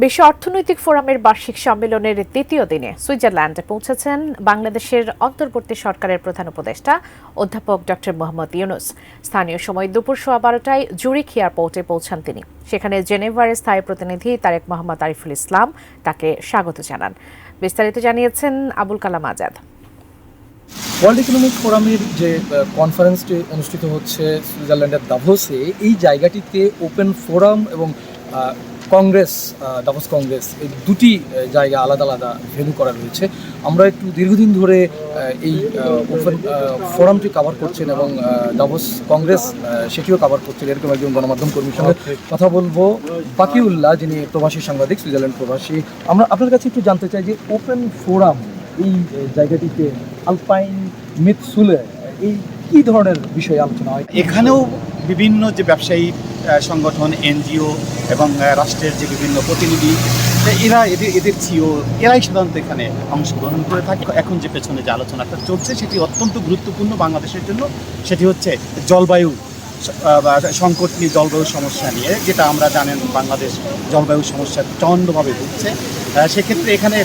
বিশ্ব অর্থনৈতিক ফোরামের বার্ষিক সম্মেলনের দ্বিতীয় দিনে সুইজারল্যান্ডে পৌঁছেছেন বাংলাদেশের অন্তর্বর্তী সরকারের প্রধান উপদেষ্টা অধ্যাপক ডক্টর মোহাম্মদ ইউনুস। স্থানীয় সময় দুপুর 12:15টায় জুরিখ এয়ারপোর্টে পৌঁছান তিনি। সেখানে জেনেভার স্থায়ী প্রতিনিধি তারেক মোহাম্মদ আরিফুল ইসলাম তাকে স্বাগত জানান। বিস্তারিত জানিয়েছেন আবুল কালাম আজাদ। ওয়ার্ল্ড ইকোনমিক ফোরামের যে কনফারেন্সটি অনুষ্ঠিত হচ্ছে সুইজারল্যান্ডের দাভোসে, এই জায়গাটিতে ওপেন ফোরাম এবং কংগ্রেস, দাভোস কংগ্রেস, এই দুটি জায়গা আলাদা আলাদা ভেন্যু করা রয়েছে। আমরা একটু দীর্ঘদিন ধরে এই ওপেন ফোরামটি কভার করছেন এবং দাভোস কংগ্রেস সেটিও কভার করছেন। এরকম একজন গণমাধ্যম কর্মীর সঙ্গে কথা বলবো, বাকিউল্লাহ, যিনি প্রবাসী সাংবাদিক, সুইজারল্যান্ড প্রবাসী। আমরা আপনার কাছে একটু জানতে চাই যে ওপেন ফোরাম এই জায়গাটিতে আলপাইন মিথসুলে এই কী ধরনের বিষয়ে আলোচনা হয়? এখানেও বিভিন্ন যে ব্যবসায়ী সংগঠন, এনজিও এবং রাষ্ট্রের যে বিভিন্ন প্রতিনিধি, এদের সিও এরাই সাধারণত এখানে অংশগ্রহণ করে থাকে। এখন যে পেছনে যে আলোচনাটা চলছে সেটি অত্যন্ত গুরুত্বপূর্ণ বাংলাদেশের জন্য। সেটি হচ্ছে জলবায়ু সংকট নিয়ে, জলবায়ু সমস্যা নিয়ে, যেটা আমরা জানেন বাংলাদেশ জলবায়ু সমস্যা প্রচণ্ডভাবে ভুগছে। সেক্ষেত্রে এখানে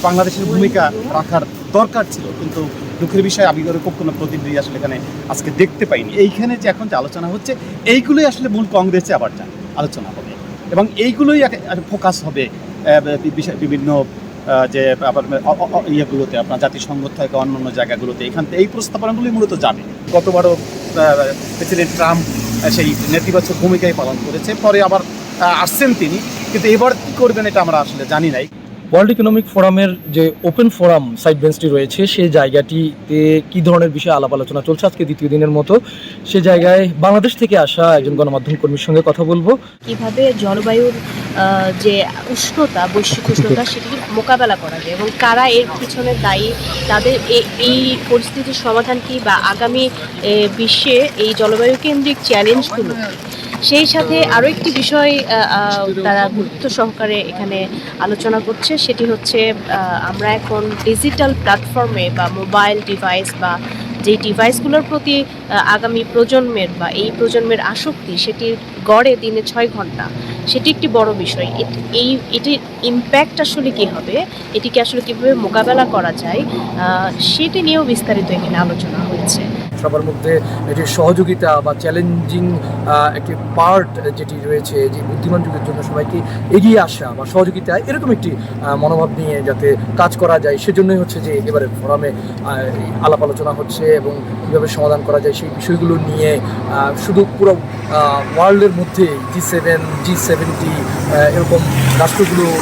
বাংলাদেশের ভূমিকা রাখার দরকার ছিল, কিন্তু দুঃখের বিষয় আমি এরকম কোনো প্রতিনিধি আসলে এখানে আজকে দেখতে পাইনি। এইখানে যে এখন যে আলোচনা হচ্ছে এইগুলোই আসলে মূল কংগ্রেসে আবার আলোচনা হবে এবং এইগুলোই ফোকাস হবে বিভিন্ন যে আবার ইয়েগুলোতে, আপনার জাতিসংঘ থেকে অন্যান্য জায়গাগুলোতে। এখান থেকে এই প্রস্তাবনাগুলি মূলত যাবে। গতবারও প্রেসিডেন্ট ট্রাম্প সেই নেতিবাচক ভূমিকাই পালন করেছে, পরে আবার আসছেন তিনি, কিন্তু এবার কী করবেন এটা আমরা আসলে জানি নাই। ওয়ার্ল্ড ইকোনমিক ফোরামের যে ওপেন ফোরাম সাইড বেঞ্চটি রয়েছে, সেই জায়গাটিতে কী ধরনের বিষয়ে আলাপ আলোচনা চলছে আজকে দ্বিতীয় দিনের মতো? সে জায়গায় বাংলাদেশ থেকে আসা একজন গণমাধ্যম কর্মীর সঙ্গে কথা বলবো। কিভাবে জলবায়ুর যে উষ্ণতা, বৈশ্বিক উষ্ণতা, সেটি মোকাবেলা করা যায় এবং কারা এর পিছনে দায়ী, তাদের এই পরিস্থিতির সমাধান কি, বা আগামী বিশ্বে এই জলবায়ু কেন্দ্রিক চ্যালেঞ্জগুলো। সেই সাথে আরও একটি বিষয় তারা গুরুত্ব সহকারে এখানে আলোচনা করছে, সেটি হচ্ছে আমরা এখন ডিজিটাল প্ল্যাটফর্মে বা মোবাইল ডিভাইস বা যেই ডিভাইসগুলোর প্রতি আগামী প্রজন্মের বা এই প্রজন্মের আসক্তি, সেটি গড়ে দিনে 6 ঘন্টা। সেটি একটি বড় বিষয়। এটির ইম্প্যাক্ট আসলে কী হবে, এটিকে আসলে কীভাবে মোকাবেলা করা যায়, সেটি নিয়েও বিস্তারিত এখানে আলোচনা হয়েছে। সবার মধ্যে এটির সহযোগিতা বা চ্যালেঞ্জিং একটি পার্ট যেটি রয়েছে, যে বুদ্ধিমান যুগের জন্য সবাইকে এগিয়ে আসা বা সহযোগিতা, এরকম একটি মনোভাব নিয়ে যাতে কাজ করা যায়, সেজন্যই হচ্ছে যে এবারে ফোরামে আলাপ আলোচনা হচ্ছে এবং কীভাবে সমাধান করা যায় সেই বিষয়গুলো নিয়ে। শুধু পুরো ওয়ার্ল্ডের মধ্যে G7, G70 এরকম রাষ্ট্রগুলোর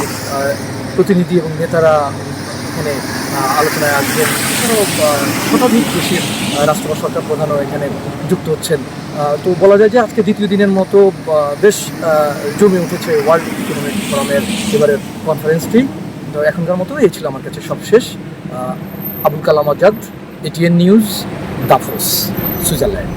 প্রতিনিধি এবং নেতারা এখানে আলোচনায় আসবেন। এছাড়াও শতাধিক দেশের রাষ্ট্র বা সরকার প্রধানও এখানে যুক্ত হচ্ছেন। তো বলা যায় যে আজকে দ্বিতীয় দিনের মতো বেশ জমে উঠেছে ওয়ার্ল্ড ইকোনমিক ফোরামের এবারের কনফারেন্সটি। তো এখনকার মতো এই ছিল আমার কাছে সবশেষ। Abul Kalam Azad, ATN news, Davos, Switzerland.